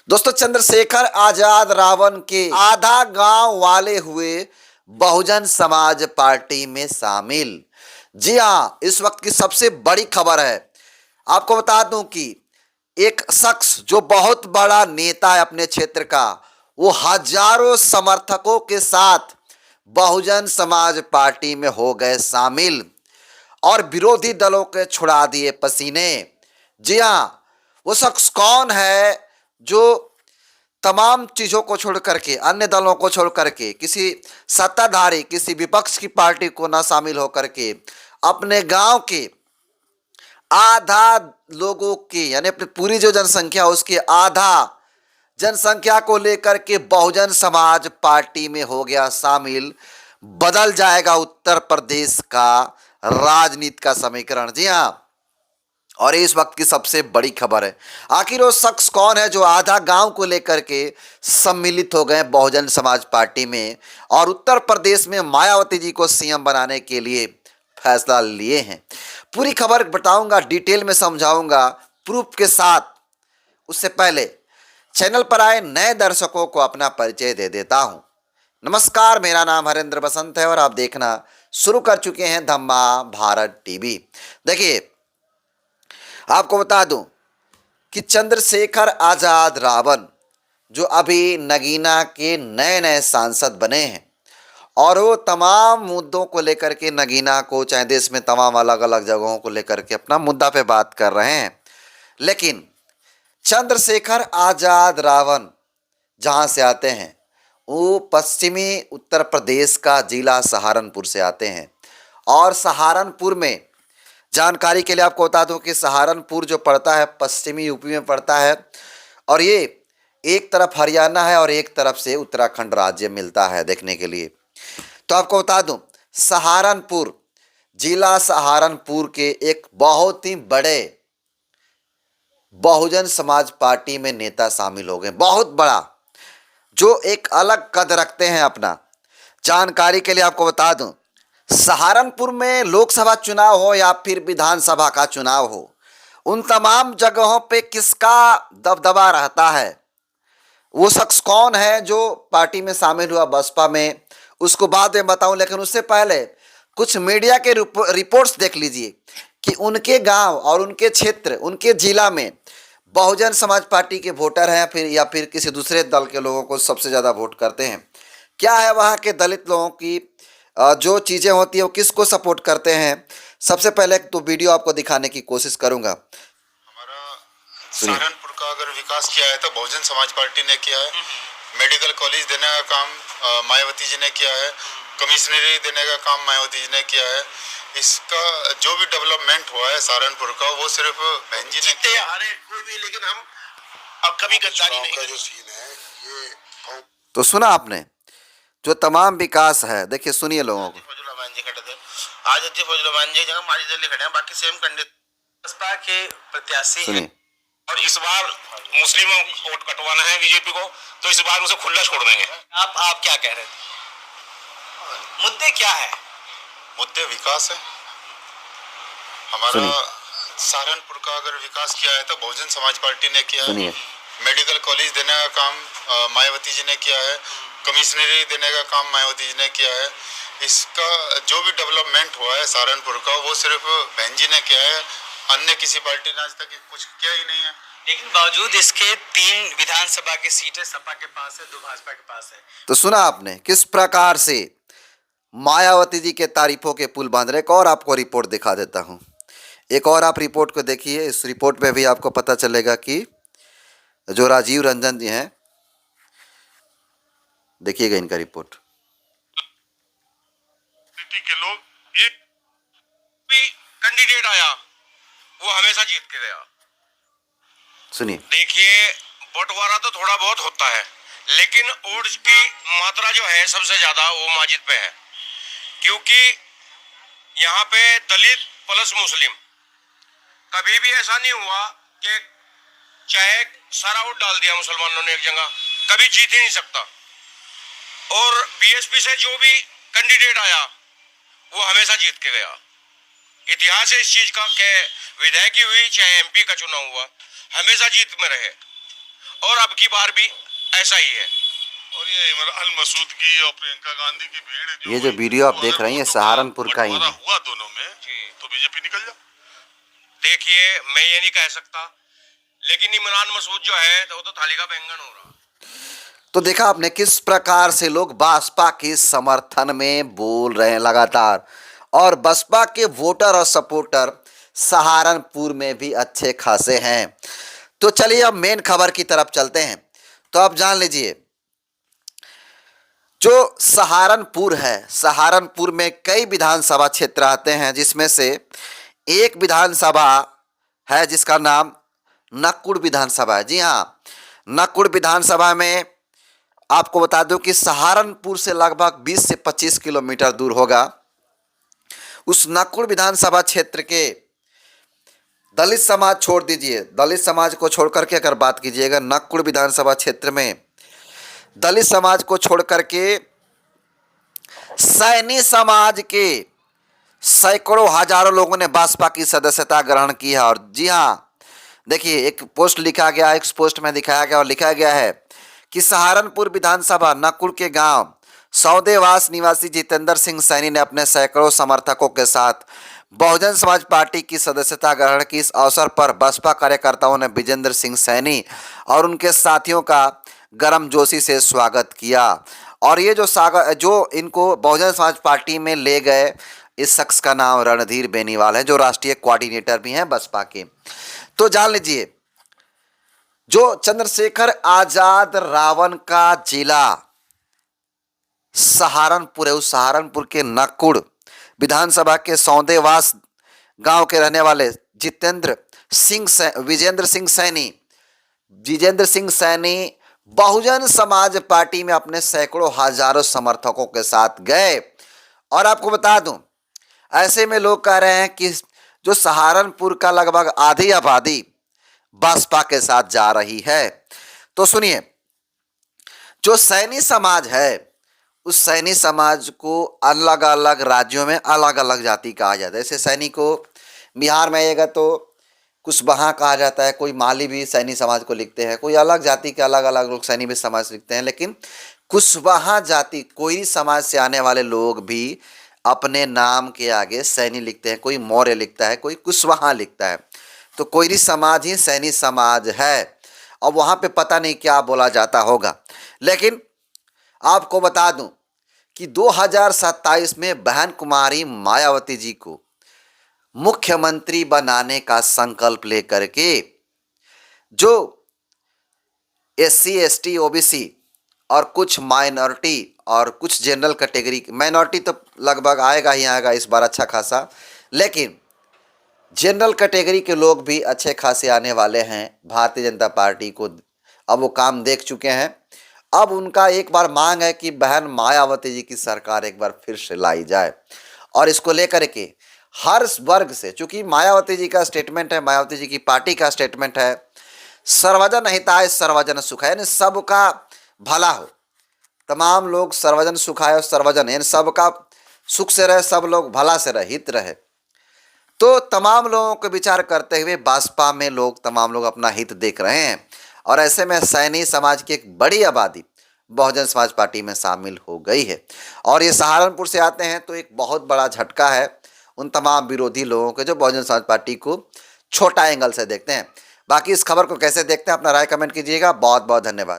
दोस्तों, चंद्रशेखर आजाद रावण के आधा गांव वाले हुए बहुजन समाज पार्टी में शामिल। जी हां, इस वक्त की सबसे बड़ी खबर है। आपको बता दूं कि एक शख्स जो बहुत बड़ा नेता है अपने क्षेत्र का, वो हजारों समर्थकों के साथ बहुजन समाज पार्टी में हो गए शामिल और विरोधी दलों के छुड़ा दिए पसीने। जी हां, वो शख्स कौन है जो तमाम चीजों को छोड़ करके, अन्य दलों को छोड़ करके, किसी सत्ताधारी, किसी विपक्ष की पार्टी को ना शामिल होकर के अपने गांव के आधा लोगों की, यानी अपनी पूरी जो जनसंख्या उसकी आधा जनसंख्या को लेकर के बहुजन समाज पार्टी में हो गया शामिल। बदल जाएगा उत्तर प्रदेश का राजनीति का समीकरण। जी हां, और इस वक्त की सबसे बड़ी खबर है, आखिर वो शख्स कौन है जो आधा गांव को लेकर के सम्मिलित हो गए बहुजन समाज पार्टी में और उत्तर प्रदेश में मायावती जी को सीएम बनाने के लिए फैसला लिए हैं। पूरी खबर बताऊंगा, डिटेल में समझाऊंगा, प्रूफ के साथ। उससे पहले चैनल पर आए नए दर्शकों को अपना परिचय दे देता हूं। नमस्कार, मेरा नाम हरेंद्र बसंत है और आप देखना शुरू कर चुके हैं धम्मा भारत टीवी। देखिए, आपको बता दूं कि चंद्रशेखर आजाद रावण जो अभी नगीना के नए नए सांसद बने हैं और वो तमाम मुद्दों को लेकर के नगीना को, चाहे देश में तमाम अलग अलग जगहों को लेकर के अपना मुद्दा पे बात कर रहे हैं। लेकिन चंद्रशेखर आजाद रावण जहां से आते हैं वो पश्चिमी उत्तर प्रदेश का जिला सहारनपुर से आते हैं। और सहारनपुर में, जानकारी के लिए आपको बता दूं कि सहारनपुर जो पड़ता है पश्चिमी यूपी में पड़ता है और ये एक तरफ हरियाणा है और एक तरफ से उत्तराखंड राज्य मिलता है देखने के लिए। तो आपको बता दूं, सहारनपुर, जिला सहारनपुर के एक बहुत ही बड़े बहुजन समाज पार्टी में नेता शामिल हो गए, बहुत बड़ा, जो एक अलग कद रखते हैं अपना। जानकारी के लिए आपको बता दूं, सहारनपुर में लोकसभा चुनाव हो या फिर विधानसभा का चुनाव हो, उन तमाम जगहों पे किसका दबदबा रहता है, वो शख्स कौन है जो पार्टी में शामिल हुआ बसपा में, उसको बाद में बताऊं। लेकिन उससे पहले कुछ मीडिया के रिपोर्ट्स देख लीजिए कि उनके गांव और उनके क्षेत्र, उनके जिला में बहुजन समाज पार्टी के वोटर हैं फिर या फिर किसी दूसरे दल के लोगों को सबसे ज़्यादा वोट करते हैं। क्या है वहाँ के दलित लोगों की जो चीज़ें होती है वो किसको सपोर्ट करते हैं। सबसे पहले तो वीडियो आपको दिखाने की कोशिश करूंगा। हमारा सहारनपुर का अगर विकास किया है तो बहुजन समाज पार्टी ने किया है। मेडिकल कॉलेज देने का काम मायावती जी ने किया है। कमिश्नरी देने का काम मायावती जी ने किया है। इसका जो भी डेवलपमेंट हुआ है सहारनपुर का, वो सिर्फ बहन जी ने जीते हारे कोई भी, लेकिन हम अब कभी गद्दारी नहीं का जो सीन है ये। तो सुना आपने जो तमाम विकास है, देखिए सुनिए लोगों को। आज फजलमान जी जगह माजी दिल्ली खड़े हैं, बाकी सेम कैंडिडेट बसपा के प्रत्याशी हैं। और इस बार मुस्लिमों वोट कटवाना है बीजेपी को, तो इस बार उसे खुला छोड़ देंगे। आप क्या कह रहे थे? मुद्दे क्या है? मुद्दे विकास है। हमारा सहारनपुर का अगर विकास किया है तो बहुजन समाज पार्टी ने किया है। मेडिकल कॉलेज देने का काम मायावती जी ने किया है। कमिश्नरी देने का काम मायावती जी ने किया है। इसका जो भी डेवलपमेंट हुआ है सहारनपुर का, वो सिर्फ बहन जी ने किया है। अन्य किसी पार्टी ने आज तक कुछ किया ही नहीं है। लेकिन बावजूद इसके 3 विधानसभा की सीटें सपा के पास है, 2 भाजपा के पास है। तो सुना आपने किस प्रकार से मायावती जी के तारीफों के पुल बांध रहे। एक और आपको रिपोर्ट दिखा देता हूं, एक और आप रिपोर्ट को देखिए। इस रिपोर्ट में भी आपको पता चलेगा कि जो राजीव रंजन जी हैं, देखिएगा इनका रिपोर्ट। के लोग, एक भी कैंडिडेट आया वो हमेशा जीत के गया। सुनिए, देखिए बंटवारा तो थोड़ा बहुत होता है, लेकिन वोट की मात्रा जो है सबसे ज्यादा वो माजिद पे है, क्योंकि यहाँ पे दलित प्लस मुस्लिम, कभी भी ऐसा नहीं हुआ कि चाहे सारा वोट डाल दिया मुसलमानों ने एक जगह, कभी जीत ही नहीं सकता। और बीएसपी से जो भी कैंडिडेट आया वो हमेशा जीत के गया। इतिहास है इस चीज का कि विधायक की हुई चाहे एमपी का चुनाव हुआ, हमेशा जीत में रहे। और अब की बार भी ऐसा ही है। और ये इमरान मसूद की और प्रियंका गांधी की भीड़ ये जो वीडियो आप देख रही हैं सहारनपुर का ही है। हुआ दोनों में तो बीजेपी निकल जाए। देखिए, मैं ये नहीं कह सकता, लेकिन इमरान मसूद जो है तो वो तो थाली का बैंगन हो रहा। तो देखा आपने किस प्रकार से लोग बसपा के समर्थन में बोल रहे हैं लगातार, और बसपा के वोटर और सपोर्टर सहारनपुर में भी अच्छे खासे हैं। तो चलिए अब मेन खबर की तरफ चलते हैं। तो आप जान लीजिए, जो सहारनपुर है, सहारनपुर में कई विधानसभा क्षेत्र आते हैं, जिसमें से एक विधानसभा है जिसका नाम नकुड़ विधानसभा है। जी हाँ, नकुड़ विधानसभा में आपको बता दूं कि सहारनपुर से लगभग 20 से 25 किलोमीटर दूर होगा। उस नकुड़ विधानसभा क्षेत्र के दलित समाज छोड़ दीजिए, दलित समाज को छोड़ करके अगर बात कीजिएगा, नकुड़ विधानसभा क्षेत्र में दलित समाज को छोड़ करके सैनी समाज के सैकड़ों हजारों लोगों ने बसपा की सदस्यता ग्रहण की है। और जी हाँ, देखिए एक पोस्ट लिखा गया, एक पोस्ट में दिखाया गया और लिखा गया है कि सहारनपुर विधानसभा नकुड़ के गांव सौदेवास निवासी जितेंद्र सिंह सैनी ने अपने सैकड़ों समर्थकों के साथ बहुजन समाज पार्टी की सदस्यता ग्रहण की। इस अवसर पर बसपा कार्यकर्ताओं ने विजेंद्र सिंह सैनी और उनके साथियों का गर्मजोशी से स्वागत किया। और ये जो इनको बहुजन समाज पार्टी में ले गए, इस शख्स का नाम रणधीर बेनीवाल है, जो राष्ट्रीय कोऑर्डिनेटर भी हैं बसपा के। तो जान लीजिए, जो चंद्रशेखर आजाद रावण का जिला सहारनपुर है, उस सहारनपुर के नकुड़ विधानसभा के सौदेवास गांव के रहने वाले विजेंद्र सिंह सैनी बहुजन समाज पार्टी में अपने सैकड़ों हजारों समर्थकों के साथ गए। और आपको बता दूं, ऐसे में लोग कह रहे हैं कि जो सहारनपुर का लगभग आधी आबादी बसपा के साथ जा रही है। तो सुनिए, जो सैनी समाज है, उस सैनी समाज को अलग अलग राज्यों में अलग अलग जाति कहा जाता है। जैसे सैनी को बिहार में आएगा तो कुशवाहा कहा जाता है, कोई माली भी सैनी समाज को लिखते हैं, कोई अलग जाति के अलग अलग लोग सैनी भी समाज लिखते हैं। लेकिन कुशवाहा जाति कोई समाज से आने वाले लोग भी अपने नाम के आगे सैनी लिखते हैं, कोई मौर्य लिखता है, कोई कुशवाहा लिखता है। तो कोयरी समाज ही सैनी समाज है। और वहाँ पे पता नहीं क्या बोला जाता होगा। लेकिन आपको बता दूं कि 2027 में बहन कुमारी मायावती जी को मुख्यमंत्री बनाने का संकल्प लेकर के जो SC ST OBC और कुछ माइनॉरिटी और कुछ जनरल कैटेगरी, माइनॉरिटी तो लगभग आएगा ही आएगा इस बार अच्छा खासा, लेकिन जनरल कैटेगरी के लोग भी अच्छे खासे आने वाले हैं भारतीय जनता पार्टी को। अब वो काम देख चुके हैं। अब उनका एक बार मांग है कि बहन मायावती जी की सरकार एक बार फिर से लाई जाए। और इसको लेकर के हर वर्ग से, चूंकि मायावती जी का स्टेटमेंट है, मायावती जी की पार्टी का स्टेटमेंट है, सर्वजन हिताय सर्वजन सुखाय, यानी सबका भला हो, तमाम लोग सर्वजन सुखाय और सर्वजन यानी सबका सुख से रहे, सब लोग भला से रहे, हित रहे। तो तमाम लोगों को विचार करते हुए बसपा में लोग, तमाम लोग अपना हित देख रहे हैं। और ऐसे में सैनी समाज की एक बड़ी आबादी बहुजन समाज पार्टी में शामिल हो गई है। और ये सहारनपुर से आते हैं तो एक बहुत बड़ा झटका है उन तमाम विरोधी लोगों के जो बहुजन समाज पार्टी को छोटा एंगल से देखते हैं। बाकी इस खबर को कैसे देखते हैं, अपना राय कमेंट कीजिएगा। बहुत बहुत धन्यवाद।